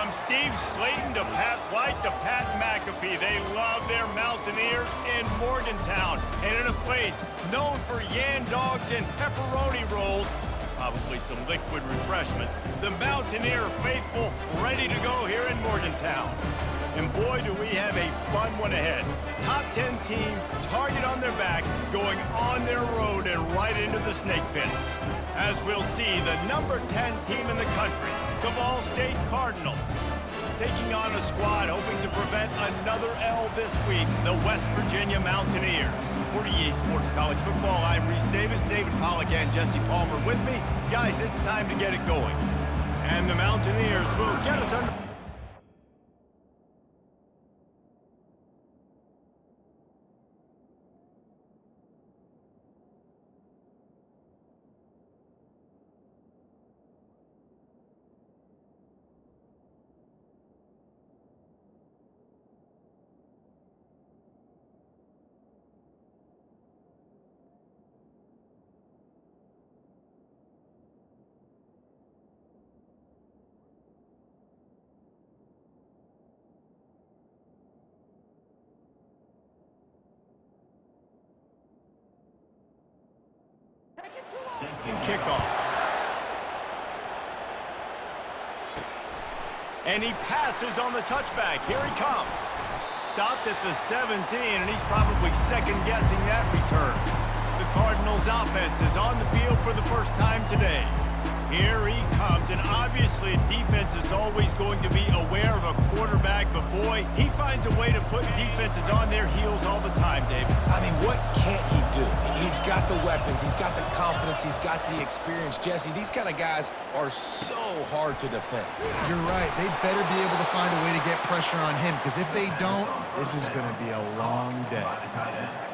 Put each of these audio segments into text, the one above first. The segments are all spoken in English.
From Steve Slayton to Pat White to Pat McAfee, they love their Mountaineers in Morgantown. And in a place known for yan dogs and pepperoni rolls, probably some liquid refreshments, the Mountaineer faithful ready to go here in Morgantown. And boy, do we have a fun one ahead. Top 10 team, target on their back, going on their road and right into the snake pit. As we'll see, the number 10 team in the country, the Ball State Cardinals, taking on a squad hoping to prevent another L this week, the West Virginia Mountaineers. For EA Sports College Football, I'm Reese Davis, David Pollack, and Jesse Palmer with me. Guys, it's time to get it going. And the Mountaineers will get us under... kickoff. And he passes on the touchback. Here he comes. Stopped at the 17, and he's probably second-guessing that return. The Cardinals' offense is on the field for the first time today. Here he comes, and obviously defense is always going to be aware of a quarterback, but boy, he finds a way to put defenses on their heels all the time, David. I mean, what can't he do? He's got the weapons, he's got the confidence, he's got the experience. Jesse, these kind of guys are so hard to defend. You're right. They better be able to find a way to get pressure on him, because if they don't, this is going to be a long day.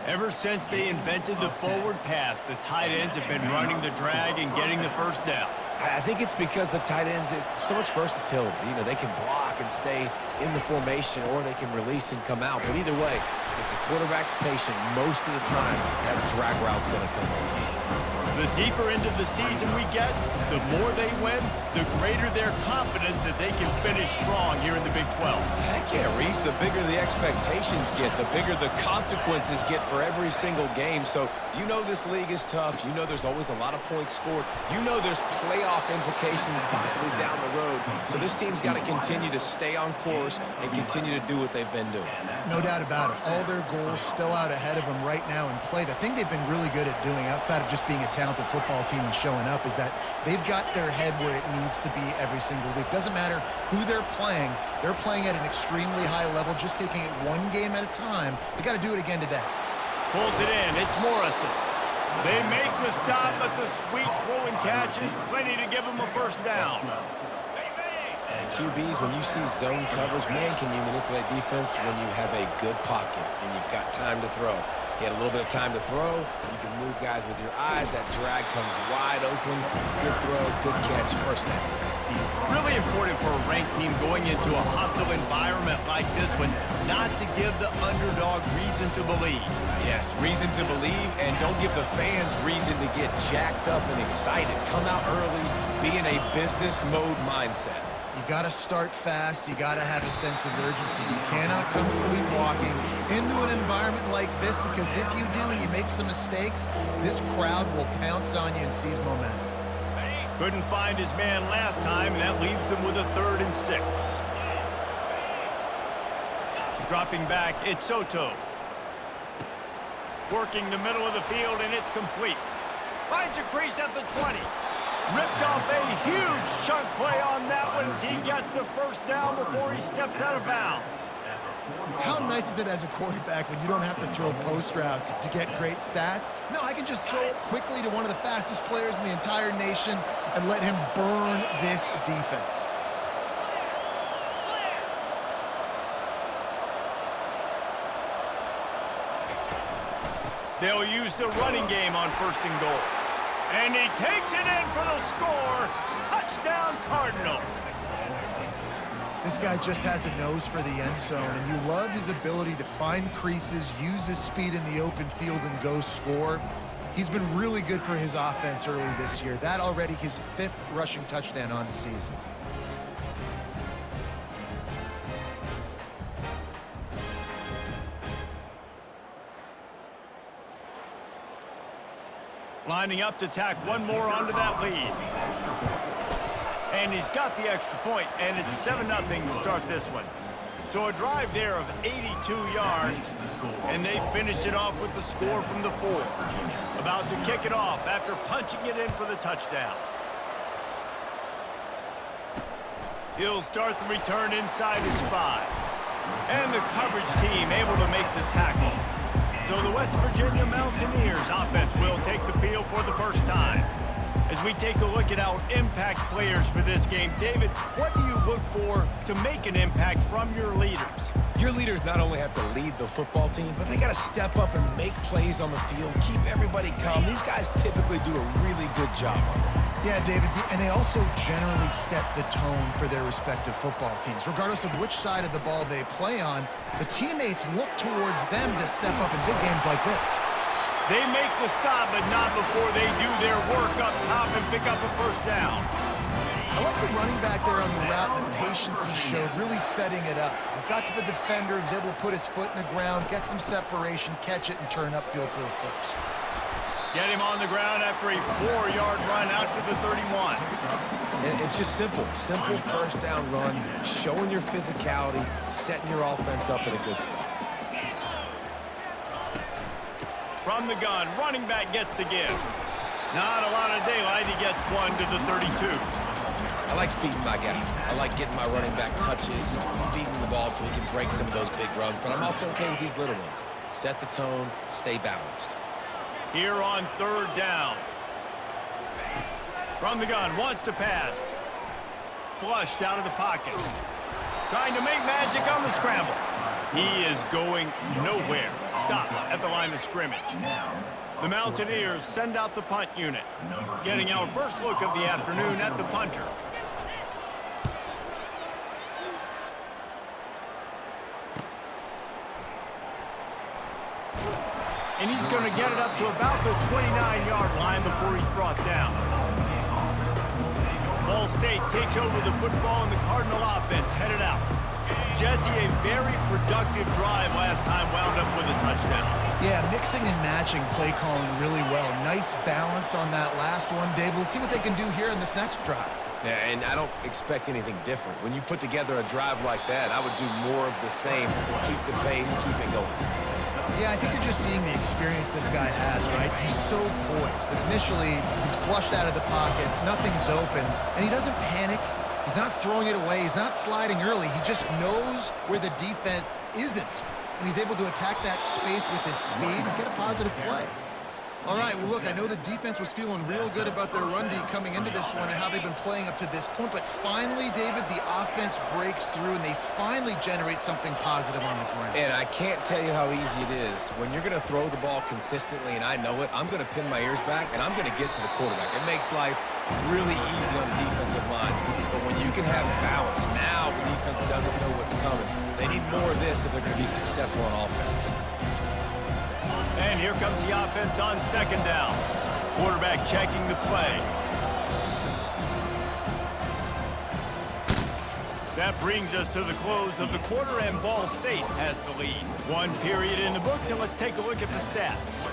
Ever since they invented the forward pass, the tight ends have been running the drag and getting the first down. I think it's because the tight ends, is so much versatility. You know, they can block and stay in the formation, or they can release and come out. But either way, if the quarterback's patient, most of the time, that drag route's going to come over. The deeper into the season we get, the more they win, the greater their confidence that they can finish strong here in the Big 12. Heck yeah, Reese, the bigger the expectations get, the bigger the consequences get for every single game. So you know this league is tough. You know there's always a lot of points scored. You know there's playoff implications possibly down the road. So this team's got to continue to stay on course and continue to do what they've been doing. No doubt about it. All their goals still out ahead of them right now in play. The thing they've been really good at doing, outside of just being a talented football team and showing up, is that they've got their head where it needs to be every single week. Doesn't matter who they're playing at an extremely high level, just taking it one game at a time. They got to do it again today. Pulls it in. It's Morrison. They make the stop, but the sweet throw and catch is plenty to give them a first down. And QBs, when you see zone coverage, man, can you manipulate defense when you have a good pocket and you've got time to throw. He had a little bit of time to throw. You can move guys with your eyes. That drag comes wide open. Good throw, good catch, first down. Really important for a ranked team going into a hostile environment like this one, not to give the underdog reason to believe. Yes, reason to believe, and don't give the fans reason to get jacked up and excited. Come out early, be in a business mode mindset. You got to start fast. You got to have a sense of urgency. You cannot come sleepwalking into an environment like this, because if you do and you make some mistakes, this crowd will pounce on you and seize momentum. Couldn't find his man last time, and that leaves him with a 3rd and 6. Dropping back, it's Soto. Working the middle of the field, and it's complete. Finds a crease at the 20. Ripped off a huge chunk play on that one as he gets the first down before he steps out of bounds. How nice is it as a quarterback when you don't have to throw post routes to get great stats? No, I can just throw it quickly to one of the fastest players in the entire nation and let him burn this defense. They'll use the running game on 1st and goal. And he takes it in for the score. Touchdown, Cardinals. This guy just has a nose for the end zone, and you love his ability to find creases, use his speed in the open field, and go score. He's been really good for his offense early this year. That already his 5th rushing touchdown on the season. Lining up to tack one more onto that lead. And he's got the extra point, and it's 7-0 to start this one. So a drive there of 82 yards, and they finish it off with the score from the 4. About to kick it off after punching it in for the touchdown. He'll start the return inside his 5. And the coverage team able to make the tackle. So the West Virginia Mountaineers offense will take the field for the first time. As we take a look at our impact players for this game, David, what do you look for to make an impact from your leaders? Your leaders not only have to lead the football team, but they got to step up and make plays on the field, keep everybody calm. These guys typically do a really good job of it. Yeah, David, and they also generally set the tone for their respective football teams. Regardless of which side of the ball they play on, the teammates look towards them to step up in big games like this. They make the stop, but not before they do their work up top and pick up a first down. I like the running back there on the route and the patience he showed, really setting it up. He got to the defender, was able to put his foot in the ground, get some separation, catch it, and turn upfield for the first. Get him on the ground after a 4-yard run out to the 31. And it's just simple first down run, showing your physicality, setting your offense up in a good spot. From the gun, running back gets the give. Not a lot of daylight, he gets 1 to the 32. I like feeding my guy. I like getting my running back touches, feeding the ball so he can break some of those big runs, but I'm also okay with these little ones. Set the tone, stay balanced. Here on 3rd down. From the gun, wants to pass. Flushed out of the pocket. Trying to make magic on the scramble. He is going nowhere. Stop at the line of scrimmage. The Mountaineers send out the punt unit. Getting our first look of the afternoon at the punter. And he's going to get it up to about the 29-yard line before he's brought down. Ball State takes over the football, and the Cardinal offense headed out. Jesse, a very productive drive last time, wound up with a touchdown. Yeah, mixing and matching play calling really well. Nice balance on that last one, David. Let's see what they can do here in this next drive. Yeah, and I don't expect anything different. When you put together a drive like that, I would do more of the same. Keep the pace, keep it going. Yeah, I think you're just seeing the experience this guy has, right? He's so poised that initially he's flushed out of the pocket, nothing's open, and he doesn't panic. He's not throwing it away. He's not sliding early. He just knows where the defense isn't, and he's able to attack that space with his speed and get a positive play. All right, well, look, I know the defense was feeling real good about their run D coming into this one and how they've been playing up to this point, but finally, David, the offense breaks through, and they finally generate something positive on the ground. And I can't tell you how easy it is. When you're going to throw the ball consistently, and I know it, I'm going to pin my ears back, and I'm going to get to the quarterback. It makes life really easy on the defensive line. But when you can have balance, now the defense doesn't know what's coming. They need more of this if they're going to be successful on offense. And here comes the offense on 2nd down. Quarterback checking the play. That brings us to the close of the quarter, and Ball State has the lead. 1 period in the books, and let's take a look at the stats.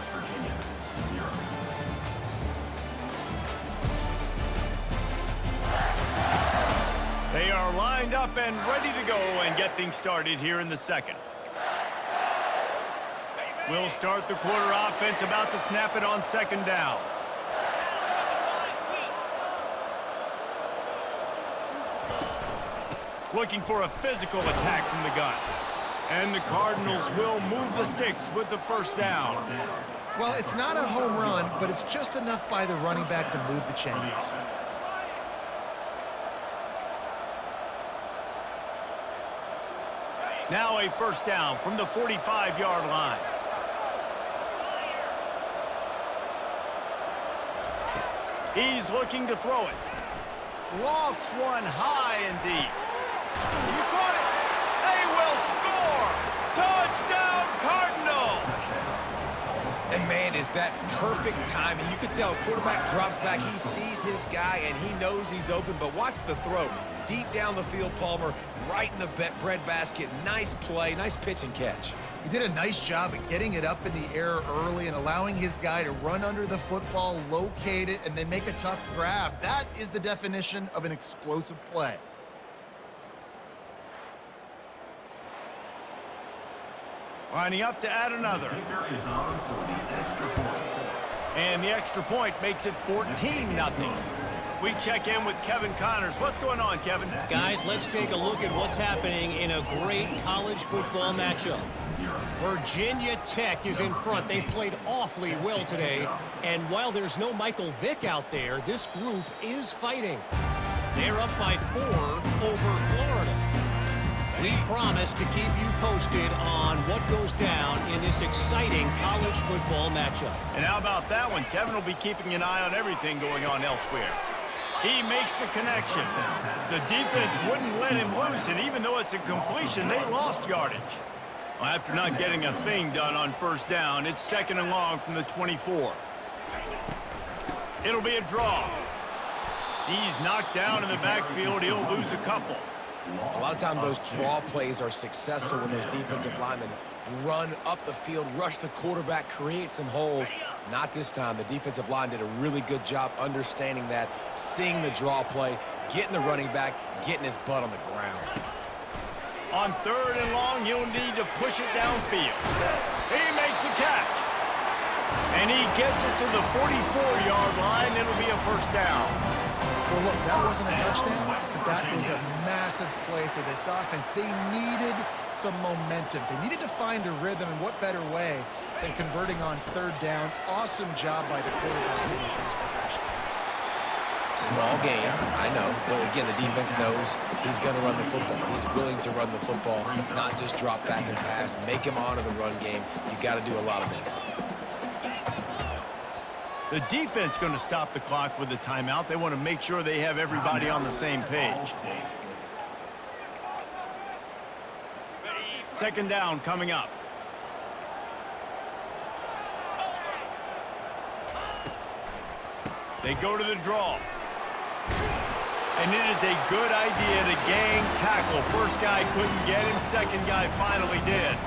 They are lined up and ready to go and get things started here in the second. We'll start the quarter offense, about to snap it on 2nd down. Looking for a physical attack from the gun. And the Cardinals will move the sticks with the first down. Well, it's not a home run, but it's just enough by the running back to move the chains. Now a first down from the 45-yard line. He's looking to throw it. Lofts one high and deep. You caught it. They will score. Touchdown, Cardinals. And, man, is that perfect timing. You could tell quarterback drops back. He sees his guy, and he knows he's open. But watch the throw. Deep down the field, Palmer, right in the bread basket. Nice play, nice pitch and catch. He did a nice job of getting it up in the air early and allowing his guy to run under the football, locate it, and then make a tough grab. That is the definition of an explosive play. Lining up to add another. And the extra point makes it 14-0. We check in with Kevin Connors. What's going on, Kevin? Guys, let's take a look at what's happening in a great college football matchup. Virginia Tech is in front. They've played awfully well today. And while there's no Michael Vick out there, this group is fighting. They're up by 4 over Florida. We promise to keep you posted on what goes down in this exciting college football matchup. And how about that one? Kevin will be keeping an eye on everything going on elsewhere. He makes the connection. The defense wouldn't let him loose, and even though it's a completion, they lost yardage. Well, after not getting a thing done on first down, it's 2nd and long from the 24. It'll be a draw. He's knocked down in the backfield. He'll lose a couple. A lot of times those draw plays are successful when those defensive linemen run up the field, rush the quarterback, create some holes. Not this time. The defensive line did a really good job understanding that, seeing the draw play, getting the running back, getting his butt on the ground. On 3rd and long, you'll need to push it downfield. He makes the catch. And he gets it to the 44-yard line. It'll be a first down. Well, look, that wasn't a touchdown, but that was a massive play for this offense. They needed some momentum. They needed to find a rhythm, and what better way than converting on 3rd down. Awesome job by the quarterback. Small game, I know, but again, the defense knows he's going to run the football. He's willing to run the football, not just drop back and pass, make him honor the run game. You got to do a lot of this. The defense going to stop the clock with a timeout. They want to make sure they have everybody on the same page. 2nd down coming up. They go to the draw. And it is a good idea to gang tackle. First guy couldn't get him. Second guy finally did.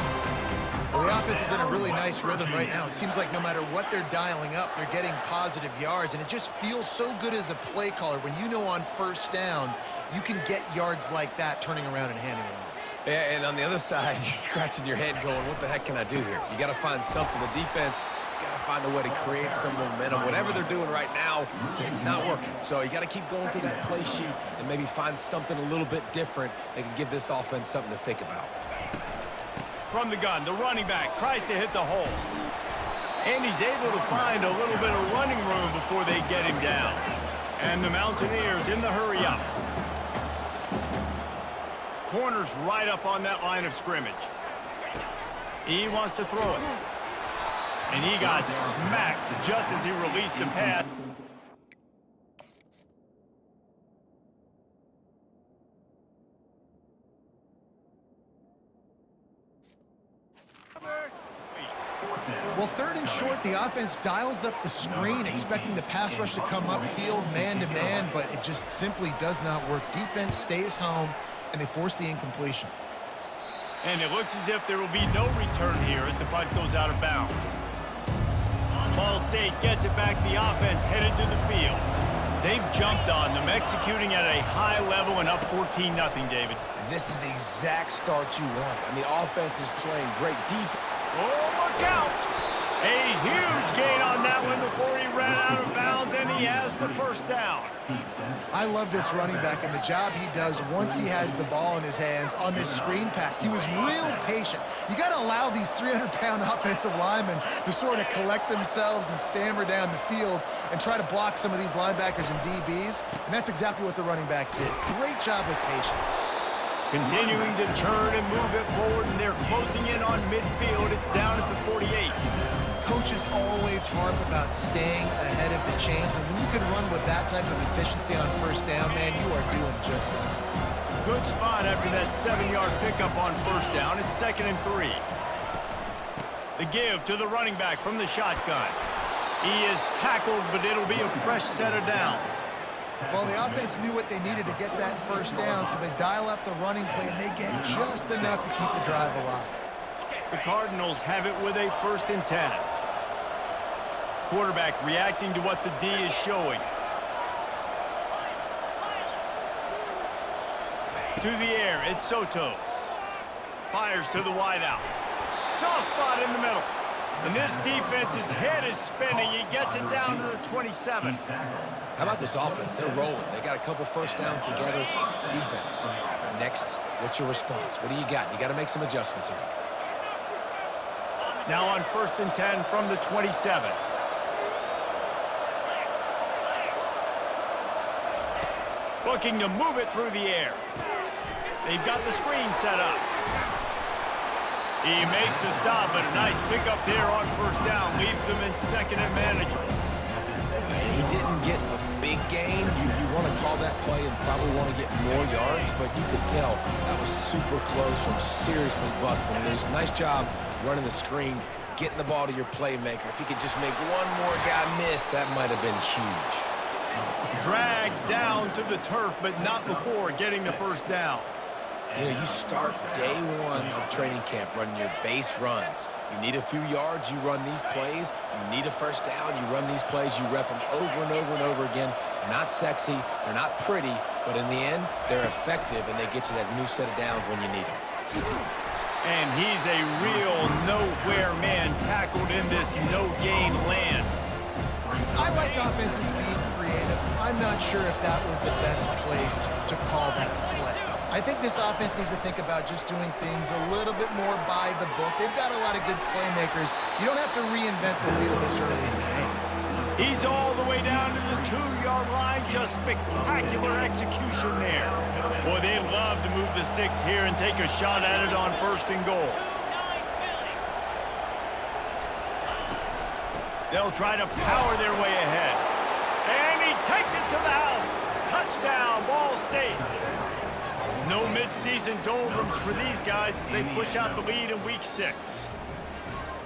Well, the offense is in a really nice rhythm right now. It seems like no matter what they're dialing up, they're getting positive yards, and it just feels so good as a play caller when you know on 1st down you can get yards like that turning around and handing it off. Yeah, and on the other side, you're scratching your head going, what the heck can I do here? You got to find something. The defense has got to find a way to create some momentum. Whatever they're doing right now, it's not working. So you got to keep going through that play sheet and maybe find something a little bit different that can give this offense something to think about. From the gun, the running back tries to hit the hole. And he's able to find a little bit of running room before they get him down. And the Mountaineers in the hurry up. Corner's right up on that line of scrimmage. He wants to throw it. And he got smacked just as he released the pass. Well, 3rd and short, the offense dials up the screen, expecting the pass rush to come upfield, man-to-man, but it just simply does not work. Defense stays home, and they force the incompletion. And it looks as if there will be no return here as the punt goes out of bounds. Ball State gets it back. The offense headed to the field. They've jumped on them, executing at a high level and up 14-0, David. This is the exact start you wanted. I mean, offense is playing great defense. Oh, look out! A huge gain on that one before he ran out of bounds, and he has the first down. I love this running back and the job he does once he has the ball in his hands on this screen pass. He was real patient. You got to allow these 300-pound offensive linemen to sort of collect themselves and stammer down the field and try to block some of these linebackers and DBs, and that's exactly what the running back did. Great job with patience. Continuing to turn and move it forward, and they're closing in on midfield. It's down at the 48. Coaches always harp about staying ahead of the chains, and when you can run with that type of efficiency on 1st down, man, you are doing just that. Good spot after that 7-yard pickup on 1st down. It's 2nd and 3. The give to the running back from the shotgun. He is tackled, but it'll be a fresh set of downs. Well, the offense knew what they needed to get that 1st down, so they dial up the running play, and they get just enough to keep the drive alive. The Cardinals have it with a 1st and 10. Quarterback reacting to what the D is showing. To the air, it's Soto. Fires to the wideout. Soft spot in the middle. And this defense's head is spinning. He gets it down to the 27. How about this offense? They're rolling. They got a couple first downs together. Defense. Next, what's your response? What do you got? You got to make some adjustments here. Now on 1st and 10 from the 27. Looking to move it through the air. They've got the screen set up. He makes the stop, but a nice pickup there on 1st down. Leaves them in 2nd and manageable. He didn't get a big gain. You want to call that play and probably want to get more yards, but you could tell that was super close from seriously busting loose. Nice job running the screen, getting the ball to your playmaker. If he could just make one more guy miss, that might have been huge. Dragged down to the turf, but not before getting the 1st down. You know, you start day one of training camp running your base runs. You need a few yards, you run these plays. You need a 1st down, you run these plays. You rep them over and over and over again. They're not sexy, they're not pretty, but in the end, they're effective, and they get you that new set of downs when you need them. And he's a real nowhere man tackled in this no-gain land. I like offenses being creative. I'm not sure if that was the best place to call that play. I think this offense needs to think about just doing things a little bit more by the book. They've got a lot of good playmakers. You don't have to reinvent the wheel this early in the game. He's all the way down to the 2-yard line. Just spectacular execution there. Boy, they love to move the sticks here and take a shot at it on 1st and goal. They'll try to power their way ahead. And he takes it to the house. Touchdown, Ball State. No midseason doldrums for these guys as they push out the lead in week 6.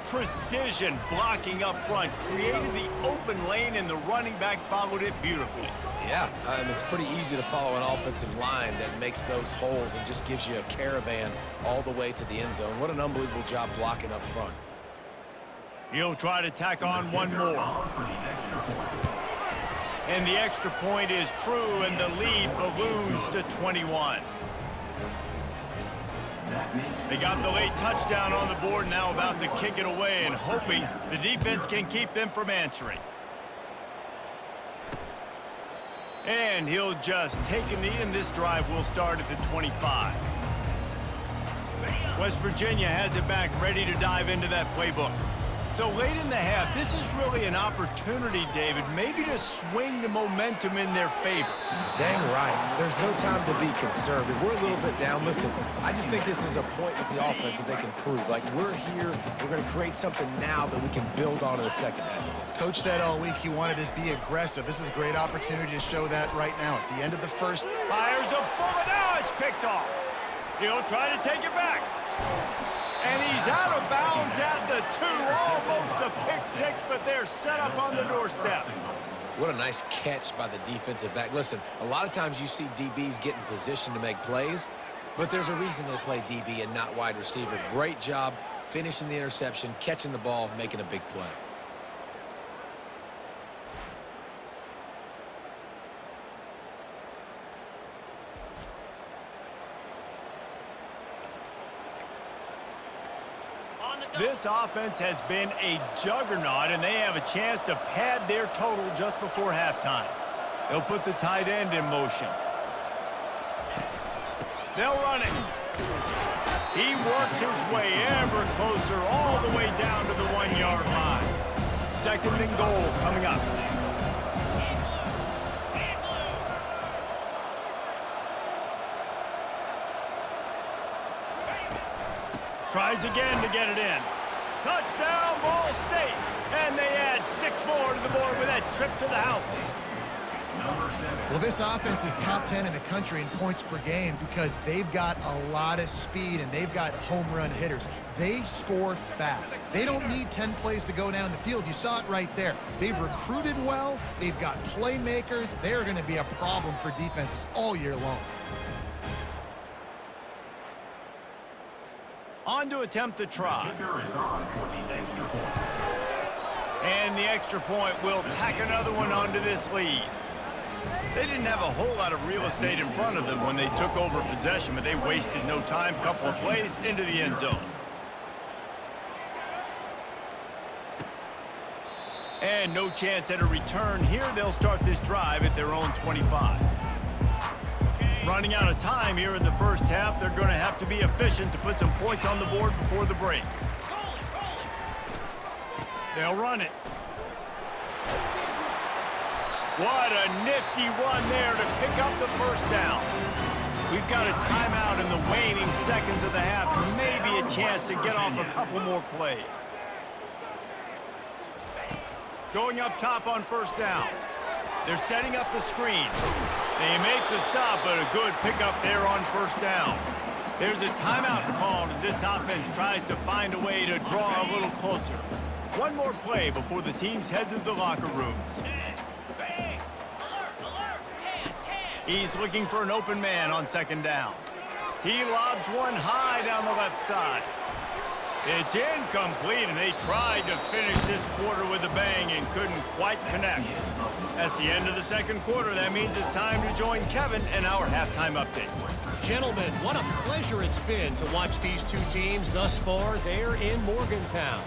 Precision blocking up front created the open lane, and the running back followed it beautifully. Yeah, it's pretty easy to follow an offensive line that makes those holes and just gives you a caravan all the way to the end zone. What an unbelievable job blocking up front. He'll try to tack on one more. And the extra point is true, and the lead balloons to 21. They got the late touchdown on the board, now about to kick it away and hoping the defense can keep them from answering. And he'll just take a knee, and this drive will start at the 25. West Virginia has it back, ready to dive into that playbook. So late in the half, this is really an opportunity, David, maybe to swing the momentum in their favor. Dang right. There's no time to be conservative. We're a little bit down. Listen, I just think this is a point with the offense that they can prove. Like, we're here, we're going to create something now that we can build on in the 2nd half. Coach said all week he wanted to be aggressive. This is a great opportunity to show that right now. At the end of the 1st. Fires a bullet. Now it's picked off. He'll try to take it back. And he's out of bounds at the 2. Almost a pick 6, but they're set up on the doorstep. What a nice catch by the defensive back. Listen, a lot of times you see DBs get in position to make plays, but there's a reason they play DB and not wide receiver. Great job finishing the interception, catching the ball, making a big play. This offense has been a juggernaut, and they have a chance to pad their total just before halftime. They'll put the tight end in motion. They'll run it. He works his way ever closer, all the way down to the 1-yard line. 2nd and goal coming up. Tries again to get it in. Touchdown, Ball State. And they add 6 more to the board with that trip to the house. Well, this offense is top 10 in the country in points per game because they've got a lot of speed and they've got home run hitters. They score fast. They don't need 10 plays to go down the field. You saw it right there. They've recruited well. They've got playmakers. They're going to be a problem for defenses all year long. On on to attempt the try. And the extra point will tack another one onto this lead. They didn't have a whole lot of real estate in front of them when they took over possession, but they wasted no time. Couple of plays into the end zone. And no chance at a return here. They'll start this drive at their own 25. Running out of time here in the first half. They're going to have to be efficient to put some points on the board before the break. They'll run it. What a nifty run there to pick up the first down. We've got a timeout in the waning seconds of the half. Maybe a chance to get off a couple more plays. Going up top on first down. They're setting up the screen. They make the stop, but a good pickup there on first down. There's a timeout called as this offense tries to find a way to draw a little closer. One more play before the teams head to the locker rooms. He's looking for an open man on second down. He lobs one high down the left side. It's incomplete, and they tried to finish this quarter with a bang and couldn't quite connect. That's the end of the second quarter. That means it's time to join Kevin in our halftime update. Gentlemen, what a pleasure it's been to watch these two teams thus far there in Morgantown.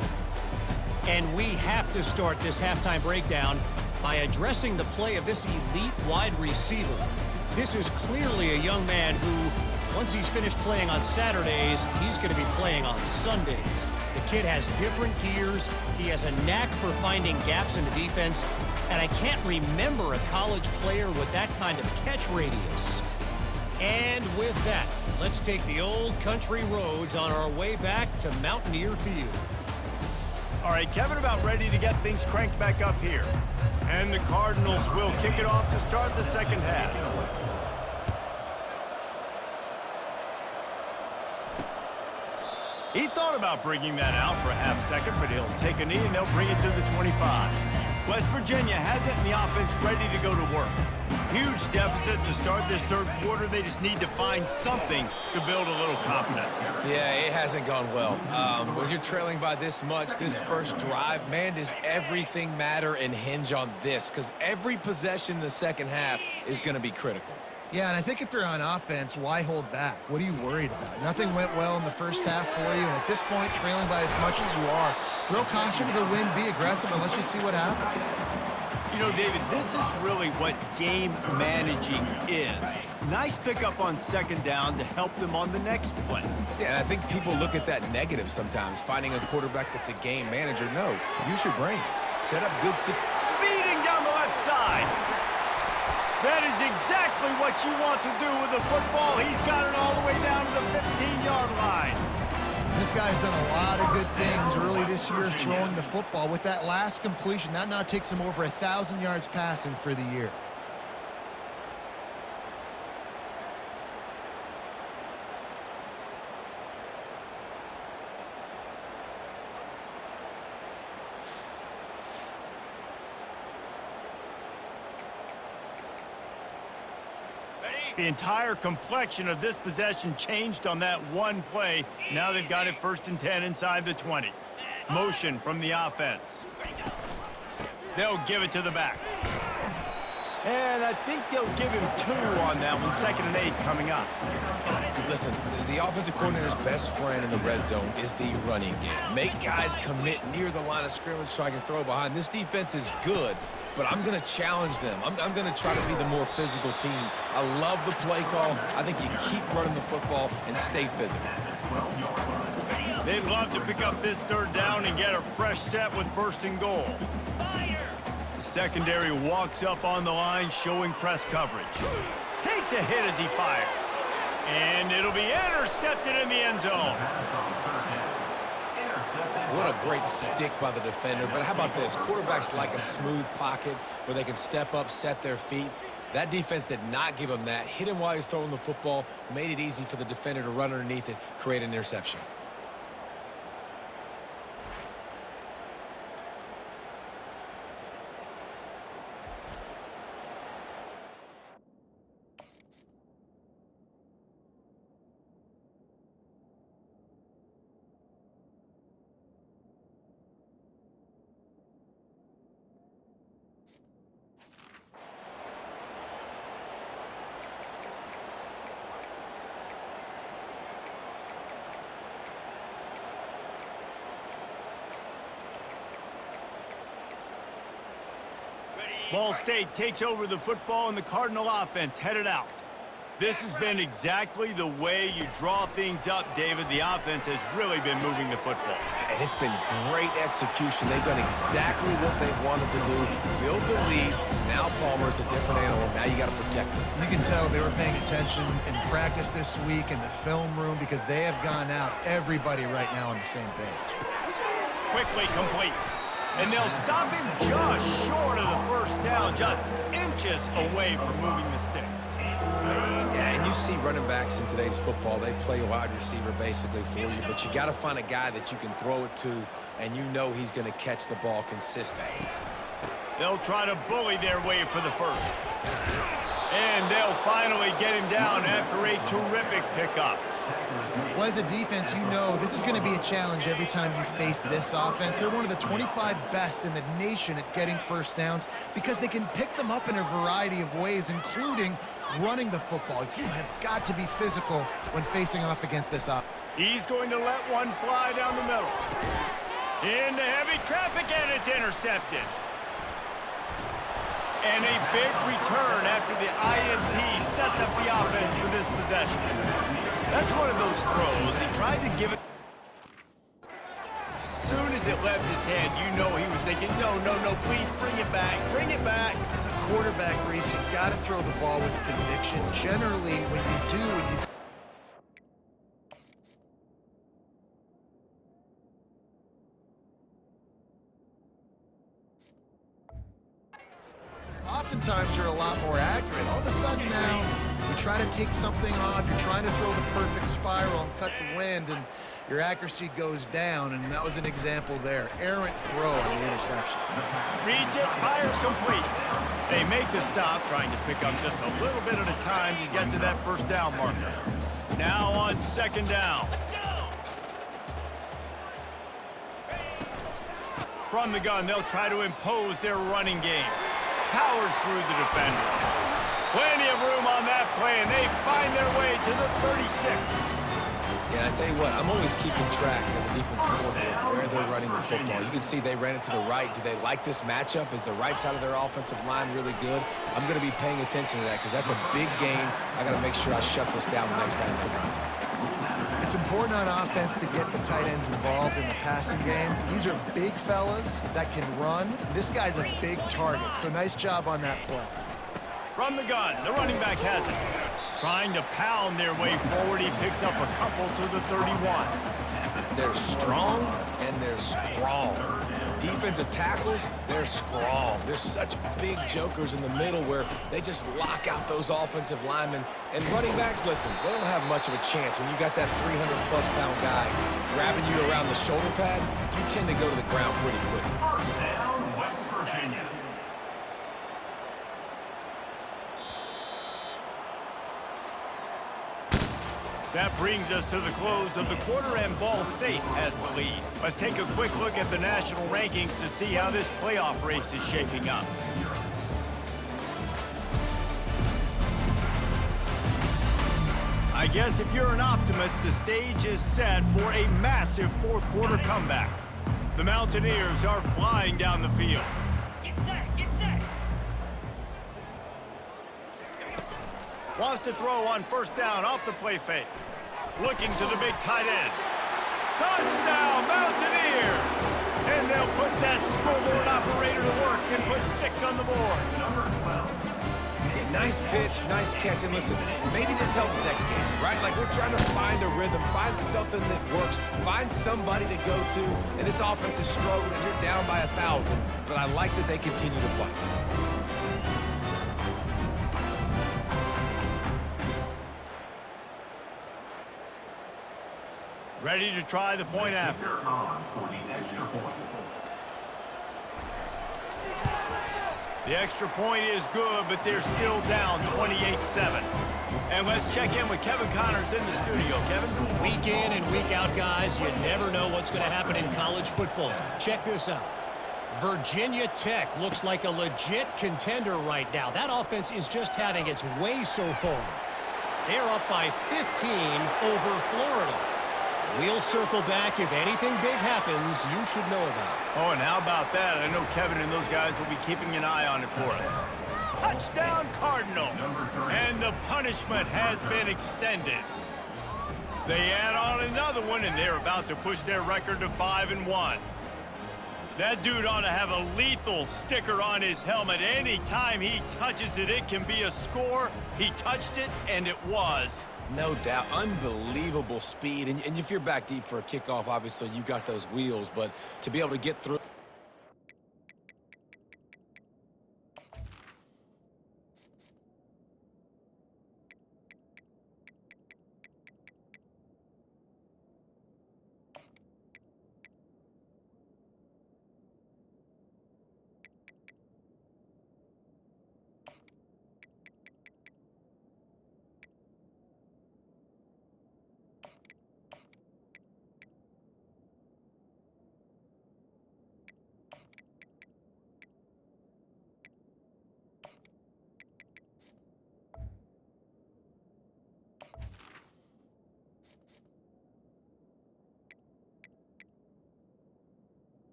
And we have to start this halftime breakdown by addressing the play of this elite wide receiver. This is clearly a young man who, once he's finished playing on Saturdays, he's going to be playing on Sundays. The kid has different gears. He has a knack for finding gaps in the defense. And I can't remember a college player with that kind of catch radius. And with that, let's take the old country roads on our way back to Mountaineer Field. All right, Kevin about ready to get things cranked back up here. And the Cardinals will kick it off to start the second half. He thought about bringing that out for a half second, but he'll take a knee and they'll bring it to the 25. West Virginia has it and the offense ready to go to work. Huge deficit to start this third quarter. They just need to find something to build a little confidence. Yeah, it hasn't gone well. When you're trailing by this much, this first drive, man, does everything matter and hinge on this? Because every possession in the second half is going to be critical. Yeah, and I think if you're on offense, why hold back? What are you worried about? Nothing went well in the first half for you, and at this point, trailing by as much as you are, throw caution to the wind, be aggressive, and let's just see what happens. You know, David, this is really what game managing is. Nice pickup on second down to help them on the next play. Yeah, and I think people look at that negative sometimes, finding a quarterback that's a game manager. No, use your brain. Set up good... Speeding down the left side. That is exactly what you want to do with the football. He's got it all the way down to the 15-yard line. This guy's done a lot of good things early this year throwing the football. With that last completion, that now takes him over 1,000 yards passing for the year. The entire complexion of this possession changed on that one play. Now they've got it 1st and 10 inside the 20. Motion from the offense. They'll give it to the back. And I think they'll give him 2 on that one. 2nd and 8 coming up. Listen, the offensive coordinator's best friend in the red zone is the running game. Make guys commit near the line of scrimmage so I can throw behind. This defense is good, but I'm going to challenge them. I'm going to try to be the more physical team. I love the play call. I think you keep running the football and stay physical. They'd love to pick up this 3rd down and get a fresh set with 1st and goal. The secondary walks up on the line, showing press coverage. Takes a hit as he fires. And it'll be intercepted in the end zone. What a great stick by the defender. But how about this? Quarterbacks like a smooth pocket where they can step up, set their feet. That defense did not give him that. Hit him while he's throwing the football, made it easy for the defender to run underneath it, create an interception. Ball State takes over the football and the Cardinal offense headed out. This has been exactly the way you draw things up, David. The offense has really been moving the football. And it's been great execution. They've done exactly what they've wanted to do. Build the lead. Now Palmer's a different animal. Now you got to protect him. You can tell they were paying attention in practice this week in the film room because they have gone out, everybody right now on the same page. Quickly complete. And they'll stop him just short of the first down, just inches away from moving the sticks. Yeah, and you see running backs in today's football, they play wide receiver basically for you, but you got to find a guy that you can throw it to, and you know he's going to catch the ball consistently. They'll try to bully their way for the first. And they'll finally get him down after a terrific pickup. Well, as a defense, you know this is going to be a challenge every time you face this offense. They're one of the 25 best in the nation at getting first downs because they can pick them up in a variety of ways, including running the football. You have got to be physical when facing off against this offense. He's going to let one fly down the middle. Into heavy traffic, and it's intercepted. And a big return after the INT sets up the offense for this possession. That's one of those throws. He tried to give it. As soon as it left his hand, you know he was thinking, no, no, no, please bring it back. Bring it back. As a quarterback, Reese, you've got to throw the ball with conviction. Generally, when you do, oftentimes you're a lot more accurate. All of a sudden now, you try to take something off, you're trying to throw the perfect spiral and cut the wind, and your accuracy goes down, and that was an example there. Errant throw on the interception. Reads it, fires complete. They make the stop, trying to pick up just a little bit at a time to get to that first down marker. Now on second down. From the gun, they'll try to impose their running game. Powers through the defender. Plenty of room on that play, and they find their way to the 36. Yeah, I tell you what, I'm always keeping track as a defensive coordinator where they're running the football. You can see they ran it to the right. Do they like this matchup? Is the right side of their offensive line really good? I'm going to be paying attention to that because that's a big game. I got to make sure I shut this down the next time they run. It's important on offense to get the tight ends involved in the passing game. These are big fellas that can run. This guy's a big target, so nice job on that play. From the gun, the running back has it. Trying to pound their way forward, he picks up a couple to the 31. They're strong and they're strong. Defensive tackles, they're strong. There's such big jokers in the middle where they just lock out those offensive linemen. And running backs, listen, they don't have much of a chance. When you got that 300-plus pound guy grabbing you around the shoulder pad, you tend to go to the ground pretty quickly. First down, West Virginia. That brings us to the close of the quarter, and Ball State has the lead. Let's take a quick look at the national rankings to see how this playoff race is shaping up. I guess if you're an optimist, the stage is set for a massive fourth quarter comeback. The Mountaineers are flying down the field. Get set, get set. Wants to throw on first down off the play fake. Looking to the big tight end. Touchdown, Mountaineers! And they'll put that scoreboard operator to work and put 6 on the board. Number 12. Yeah, nice pitch, nice catch. And listen, maybe this helps next game, right? Like we're trying to find a rhythm, find something that works, find somebody to go to. And this offense is struggling, and you're down by 1,000. But I like that they continue to fight. Ready to try the point after. For the extra point. The extra point is good, but they're still down 28-7. And let's check in with Kevin Connors in the studio. Kevin? Week in and week out, guys, you never know what's going to happen in college football. Check this out. Virginia Tech looks like a legit contender right now. That offense is just having its way so far. They're up by 15 over Florida. We'll circle back. If anything big happens, you should know about it. Oh, and how about that? I know Kevin and those guys will be keeping an eye on it for us. Touchdown, Cardinal. And the punishment has been extended. They add on another one, and they're about to push their record to 5-1. That dude ought to have a lethal sticker on his helmet. Anytime he touches it, it can be a score. He touched it, and it was. No doubt. Unbelievable speed. And if you're back deep for a kickoff, obviously you got those wheels. But to be able to get through...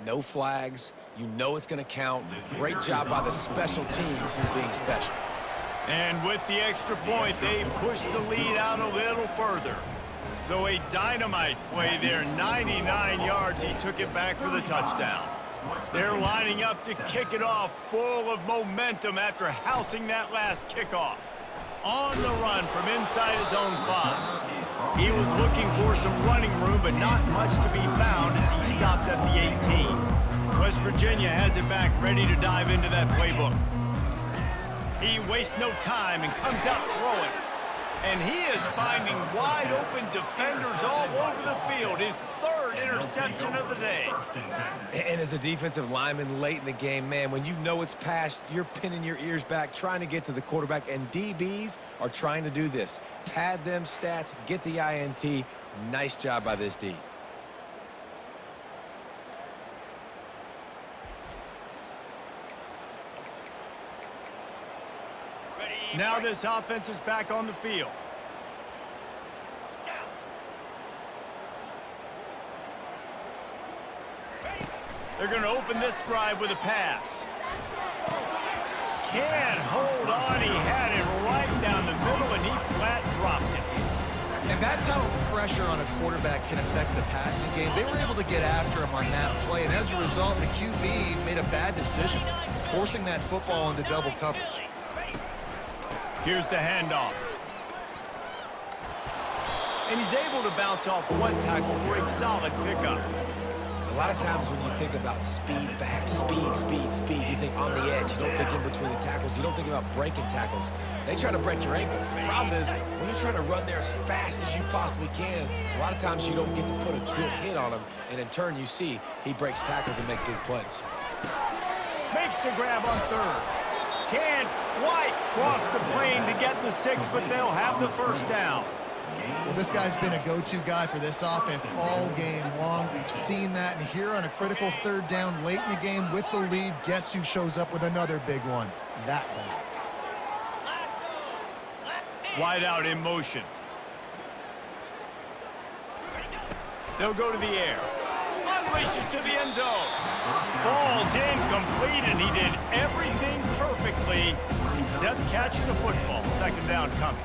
No flags. You know it's going to count. Great job by the special teams in being special. And with the extra point, they push the lead out a little further. So a dynamite play there, 99 yards. He took it back for the touchdown. They're lining up to kick it off, full of momentum after housing that last kickoff. On the run from inside his own 5. He was looking for some running room, but not much to be found as he stopped at the 18. West Virginia has it back, ready to dive into that playbook. He wastes no time and comes out throwing. And he is finding wide-open defenders all over the field. His third interception of the day. And as a defensive lineman late in the game, man, when you know it's past, you're pinning your ears back, trying to get to the quarterback, and DBs are trying to do this. Pad them stats, get the INT. Nice job by this D. Now this offense is back on the field. They're going to open this drive with a pass. Can't hold on. He had it right down the middle, and he flat dropped it. And that's how pressure on a quarterback can affect the passing game. They were able to get after him on that play, and as a result, the QB made a bad decision, forcing that football into double coverage. Here's the handoff. And he's able to bounce off one tackle for a solid pickup. A lot of times when you think about speed back, speed, you think on the edge. You don't think in between the tackles. You don't think about breaking tackles. They try to break your ankles. The problem is when you're trying to run there as fast as you possibly can, a lot of times you don't get to put a good hit on him, and in turn you see he breaks tackles and makes big plays. Makes the grab on third. Can't quite cross the plane to get the 6, but they'll have the first down. Well, this guy's been a go-to guy for this offense all game long. We've seen that, and here on a critical third down late in the game with the lead, guess who shows up with another big one? That guy. Wide out in motion. They'll go to the air. Unleashes to the end zone. Falls incomplete, and he did everything perfectly except catch the football. Second down coming.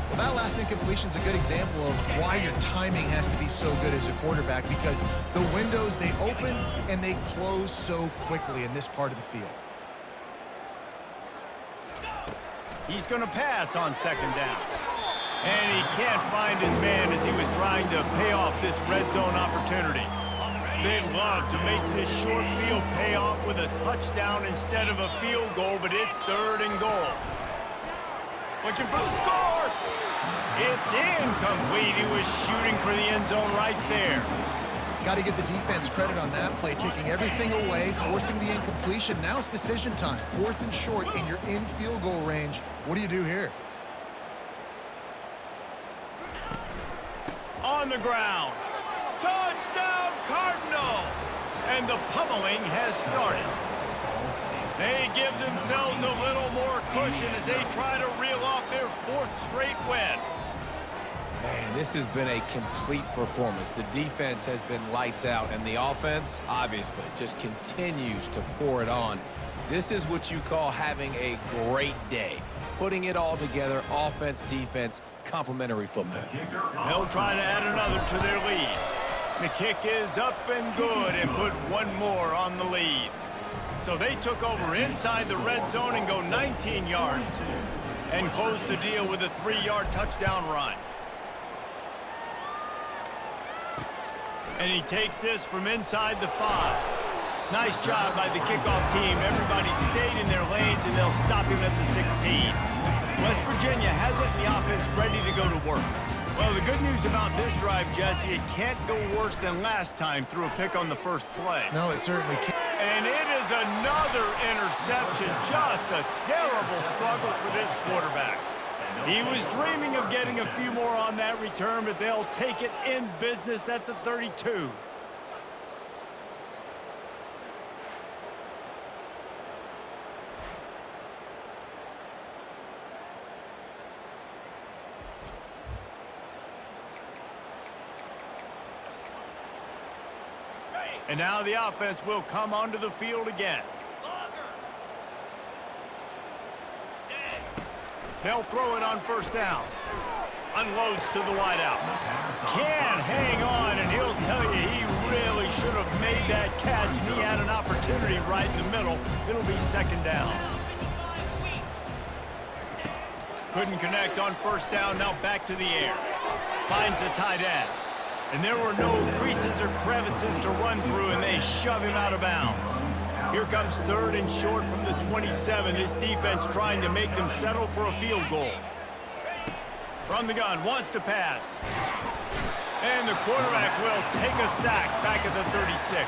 Well, that last incompletion is a good example of why your timing has to be so good as a quarterback, because the windows, they open and they close so quickly in this part of the field. He's going to pass on second down. And he can't find his man as he was trying to pay off this red zone opportunity. They'd love to make this short field pay off with a touchdown instead of a field goal, but it's third and goal. Looking for the score. It's incomplete. He was shooting for the end zone right there. Got to give the defense credit on that play, taking everything away, forcing the incompletion. Now it's decision time. 4th and short, and you're in field goal range. What do you do here? On the ground. Touchdown, Cardinals! And the pummeling has started. They give themselves a little more cushion as they try to reel off their 4th straight win. Man, this has been a complete performance. The defense has been lights out, and the offense, obviously, just continues to pour it on. This is what you call having a great day. Putting it all together, offense, defense, complementary football. They'll try to add another to their lead. The kick is up and good and put one more on the lead. So they took over inside the red zone and go 19 yards and close the deal with a 3-yard touchdown run. And he takes this from inside the 5. Nice job by the kickoff team. Everybody stayed in their lanes, and they'll stop him at the 16. West Virginia has it, and the offense ready to go to work. Well, the good news about this drive, Jesse, it can't go worse than last time through a pick on the first play. No, it certainly can't. And it is another interception. Just a terrible struggle for this quarterback. He was dreaming of getting a few more on that return, but they'll take it in business at the 32. And now the offense will come onto the field again. They'll throw it on first down. Unloads to the wideout. Can hang on, and he'll tell you he really should have made that catch, and he had an opportunity right in the middle. It'll be second down. Couldn't connect on first down, now back to the air. Finds the tight end. And there were no creases or crevices to run through, and they shove him out of bounds. Here comes 3rd and short from the 27. This defense trying to make them settle for a field goal. From the gun, wants to pass. And the quarterback will take a sack back at the 36.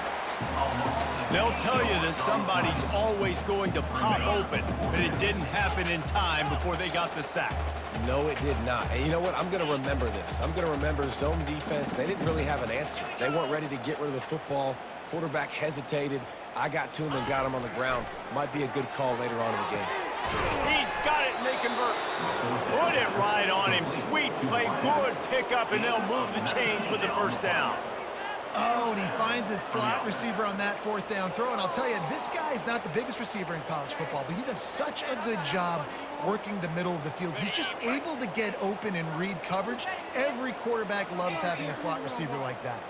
They'll tell you that somebody's always going to pop open, but it didn't happen in time before they got the sack. No, it did not. And you know what? I'm going to remember this. I'm going to remember zone defense. They didn't really have an answer. They weren't ready to get rid of the football. Quarterback hesitated. I got to him and got him on the ground. Might be a good call later on in the game. He's got it, and they convert. Put it right on him. Sweet play, good pickup, and they'll move the chains with the first down. Oh, and he finds his slot receiver on that 4th down throw. And I'll tell you, this guy's not the biggest receiver in college football, but he does such a good job working the middle of the field. He's just able to get open and read coverage. Every quarterback loves having a slot receiver like that.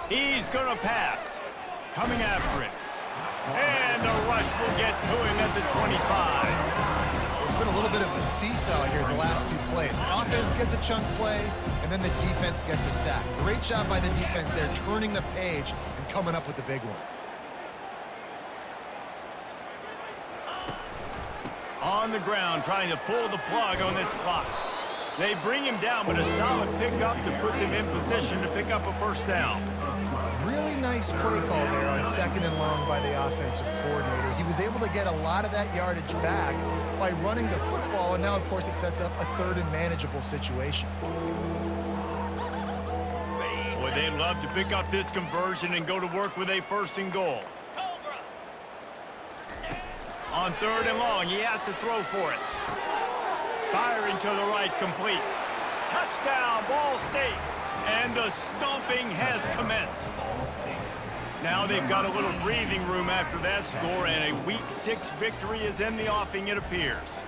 He's going to pass. Coming after it. And the rush will get to him at the 25. It's been a little bit of a seesaw here the last 2 plays. Offense gets a chunk play, and then the defense gets a sack. Great job by the defense there, turning the page and coming up with the big one. On the ground, trying to pull the plug on this clock. They bring him down, but a solid pickup to put them in position to pick up a first down. Really nice play call there on 2nd and long by the offensive coordinator. He was able to get a lot of that yardage back by running the football, and now, of course, it sets up a 3rd and manageable situation. Boy, they'd love to pick up this conversion and go to work with a 1st and goal. On 3rd and long, he has to throw for it. Firing to the right, complete. Touchdown, Ball State. And the stomping has commenced. Now they've got a little breathing room after that score, and a Week 6 victory is in the offing, it appears.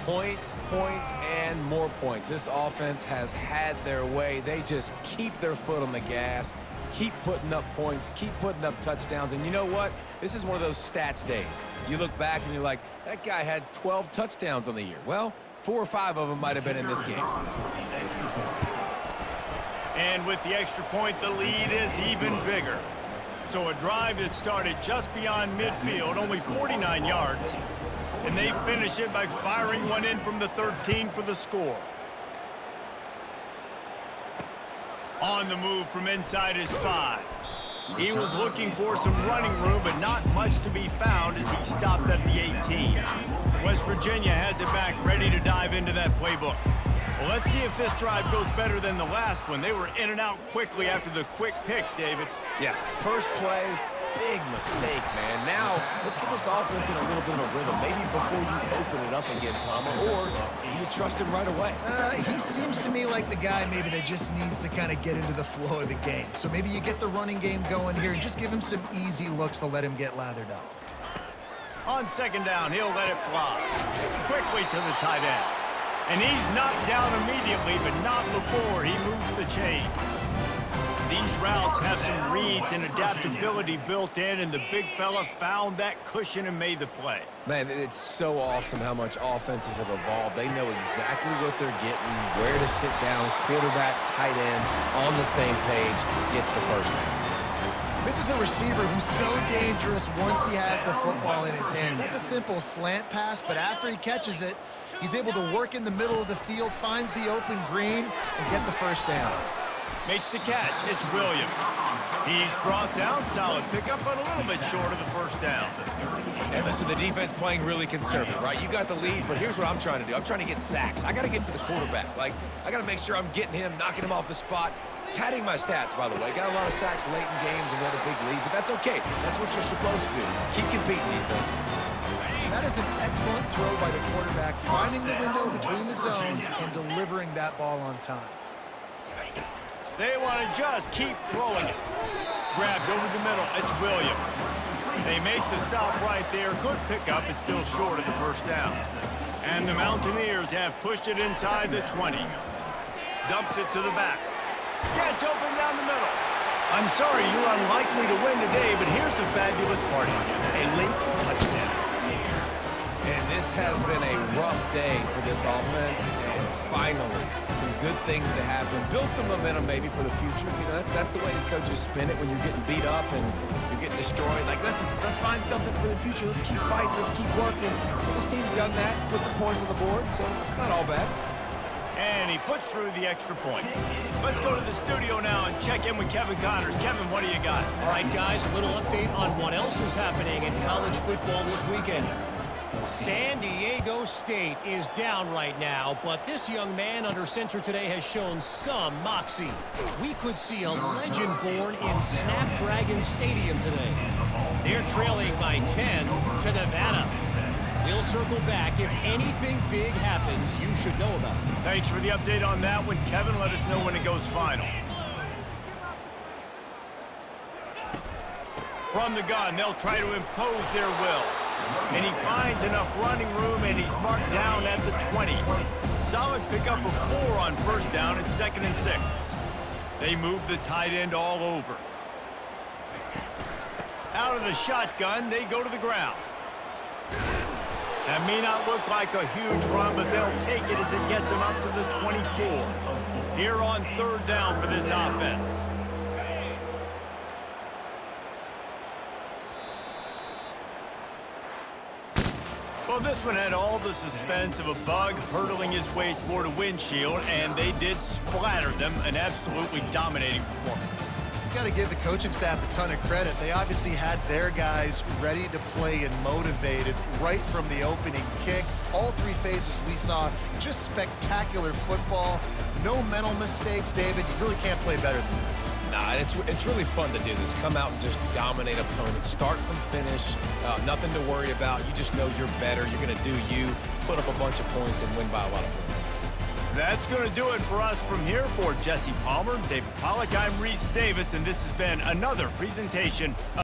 Points, points, and more points. This offense has had their way. They just keep their foot on the gas, keep putting up points, keep putting up touchdowns. And you know what? This is one of those stats days. You look back and you're like, that guy had 12 touchdowns on the year. Well, 4 or 5 of them might have been in this game. And with the extra point, the lead is even bigger. So a drive that started just beyond midfield, only 49 yards, and they finish it by firing one in from the 13 for the score. On the move from inside his 5. He was looking for some running room, but not much to be found as he stopped at the 18. West Virginia has it back, ready to dive into that playbook. Well, let's see if this drive goes better than the last one. They were in and out quickly after the quick pick, David. Yeah, first play, big mistake, man. Now, let's get this offense in a little bit of a rhythm. Maybe before you open it up again, Palmer, or do you trust him right away? He seems to me like the guy maybe that just needs to kind of get into the flow of the game. So maybe you get the running game going here and just give him some easy looks to let him get lathered up. On second down, he'll let it fly. Quickly to the tight end. And he's knocked down immediately, but not before he moves the chains. These routes have some reads and adaptability built in, and the big fella found that cushion and made the play. Man, it's so awesome how much offenses have evolved. They know exactly what they're getting, where to sit down, quarterback, tight end, on the same page, gets the first down. This is a receiver who's so dangerous once he has the football in his hand. That's a simple slant pass, but after he catches it, he's able to work in the middle of the field, finds the open green, and get the first down. Makes the catch. It's Williams. He's brought down. Solid pickup, but a little bit short of the first down. And listen, the defense playing really conservative, right? You got the lead, but here's what I'm trying to do. I'm trying to get sacks. I got to get to the quarterback. Like, I got to make sure I'm getting him, knocking him off the spot. Padding my stats, by the way. Got a lot of sacks late in games and we had a big lead, but that's okay. That's what you're supposed to do. Keep competing, defense. That is an excellent throw by the quarterback, finding the window between the zones and delivering that ball on time. They want to just keep throwing it. Grabbed over the middle. It's Williams. They make the stop right there. Good pickup. It's still short of the first down. And the Mountaineers have pushed it inside the 20. Dumps it to the back. Gets open down the middle. I'm sorry, you're unlikely to win today, but here's the fabulous part. A late touchdown. And this has been a rough day for this offense, and finally, some good things to happen. Build some momentum maybe for the future. You know, that's the way the coaches spin it when you're getting beat up and you're getting destroyed. Like, let's find something for the future. Let's keep fighting. Let's keep working. This team's done that, put some points on the board, so it's not all bad. And he puts through the extra point. Let's go to the studio now and check in with Kevin Connors. Kevin, what do you got? All right, guys, a little update on what else is happening in college football this weekend. San Diego State is down right now, but this young man under center today has shown some moxie. We could see a legend born in Snapdragon Stadium today. They're trailing by 10 to Nevada. We'll circle back. If anything big happens, you should know about it. Thanks for the update on that one, Kevin. Let us know when it goes final. From the gun, they'll try to impose their will. And he finds enough running room, and he's marked down at the 20. Solid pickup of 4 on first down and 2nd and 6. They move the tight end all over. Out of the shotgun, they go to the ground. That may not look like a huge run, but they'll take it as it gets them up to the 24. Here on 3rd down for this offense. Well, this one had all the suspense of a bug hurtling his way toward a windshield, and they did splatter them. An absolutely dominating performance. You got to give the coaching staff a ton of credit. They obviously had their guys ready to play and motivated right from the opening kick. All 3 phases we saw, just spectacular football. No mental mistakes, David. You really can't play better than that. Nah, it's really fun to do this. Come out and just dominate opponents. Start from finish. Nothing to worry about. You just know you're better. You're going to do you, put up a bunch of points, and win by a lot of points. That's going to do it for us from here. For Jesse Palmer, David Pollack, I'm Reese Davis, and this has been another presentation